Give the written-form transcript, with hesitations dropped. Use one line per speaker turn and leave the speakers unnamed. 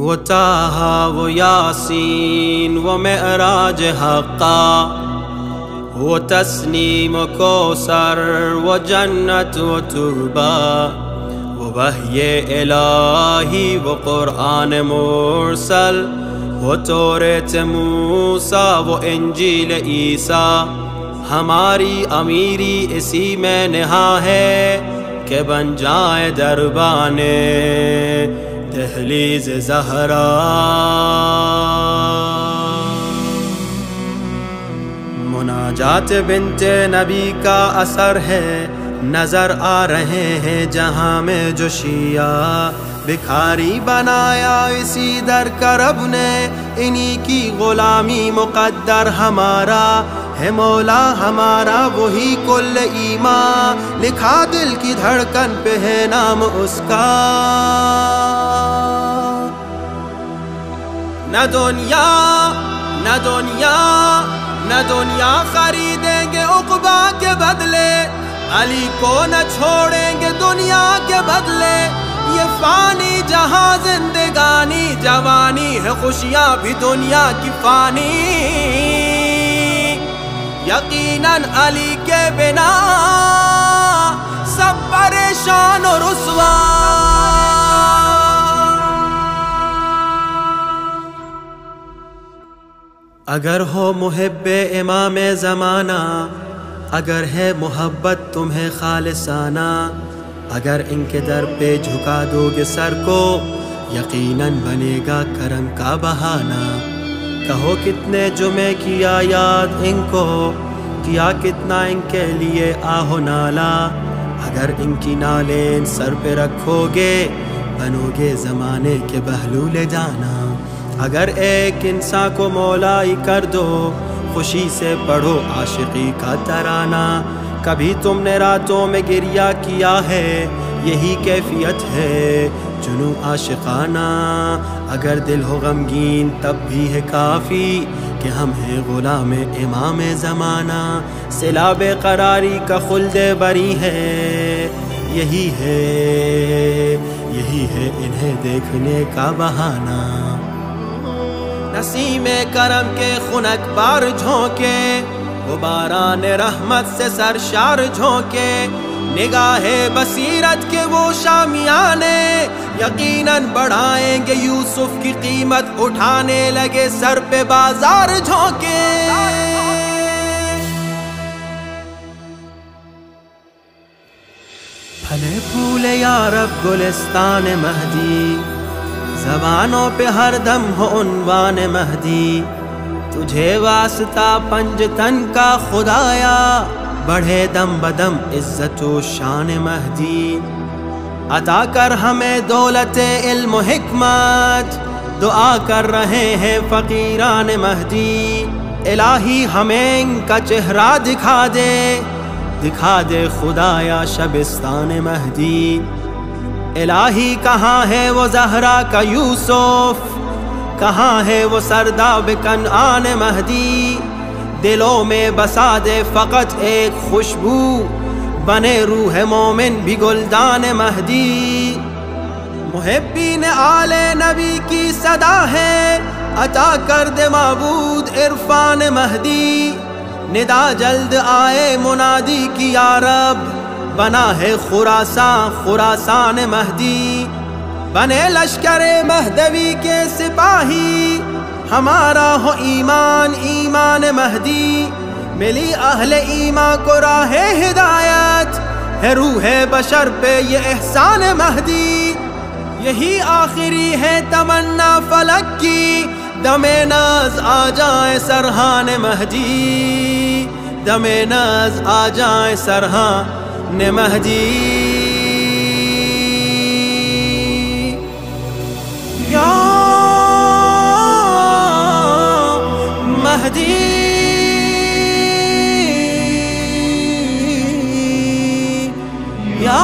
وہ طٰہٰ وہ یاسین وہ معراج حقا، وہ تسنیم و کوثر وہ جنت و طوبیٰ، وہ وحی الہی وہ قرآن مرسل، وہ توریت موسیٰ وہ انجیل عیسیٰ۔ ہماری امیری اسی میں نہا ہے کہ بن جائے دربانے دہلیز زہرا۔ مناجات بنت نبی کا اثر ہے، نظر آ رہے ہیں جہاں میں جو شیعہ، بھکاری بنایا اسی در کا رب نے، انہی کی غلامی مقدر ہمارا ہے، مولا ہمارا وہی کل ایمان، لکھا دل کی دھڑکن پہ ہے نام اس کا۔ نہ دنیا نہ دنیا نہ دنیا خریدیں گے عقبہ کے بدلے، علی کو نہ چھوڑیں گے دنیا کے بدلے، یہ فانی جہاں زندگانی جوانی ہے، خوشیاں بھی دنیا کی فانی، یقیناً علی کے بنا سب پریشان و رسوا۔ اگر ہو محب امام زمانہ، اگر ہے محبت تمہیں خالصانہ، اگر ان کے در پہ جھکا دو گے سر کو، یقیناً بنے گا کرم کا بہانہ۔ کہو کتنے جمعے کیا یاد ان کو، کیا کتنا ان کے لیے آہو نالا، اگر ان کی نالیں سر پہ رکھو گے بنو گے زمانے کے بہلول جانا۔ اگر ایک انسان کو مولائی کر دو، خوشی سے پڑھو عاشقی کا ترانہ، کبھی تم نے راتوں میں گریہ کیا ہے، یہی کیفیت ہے جنوں عاشقانہ۔ اگر دل ہو غمگین تب بھی ہے کافی کہ ہم ہیں غلام امام زمانہ، سیلاب قراری کا خلد بری ہے، یہی ہے انہیں دیکھنے کا بہانہ۔ نسیم کرم کے خنک بار جھونکے، وہ باران رحمت سے سرشار جھونکے، نگاہ بصیرت کے وہ شامیانے، یقیناً بڑھائیں گے یوسف کی قیمت، اٹھانے لگے سر پہ بازار جھونکے۔ پھلے پھولے یا رب گلستان مہدی، زبانوں پہ ہر دم ہو عنوان مہدی، تجھے واسطہ پنجتن کا خدایا، بڑھے دم بدم عزت و شان مہدی، عطا کر ہمیں دولت علم و حکمت، دعا کر رہے ہیں فقیران مہدی، الہی ہمیں ان کا چہرہ دکھا دے خدایا شبستان مہدی۔ الہی کہاں ہے وہ زہرا کا یوسف، کہاں ہے وہ سرداب کنعان مہدی، دلوں میں بسا دے فقط ایک خوشبو، بنے روح مومن بھی گلدان مہدی۔ محبین آل نبی کی صدا ہے، عطا کر دے معبود عرفان مہدی، ندا جلد آئے منادی کی یا رب، بنا ہے خراسان مہدی، بنے لشکر مہدوی کے سپاہی، ہمارا ہو ایمان مہدی، ملی اہل ایمان کو راہ ہدایت، ہے روح بشر پہ یہ احسان مہدی، یہی آخری ہے تمنا فلک کی، دم ناز آ جائے سرحان مہدی، دم ناز آ جائے سرحان مہدی۔ یا مہدی یا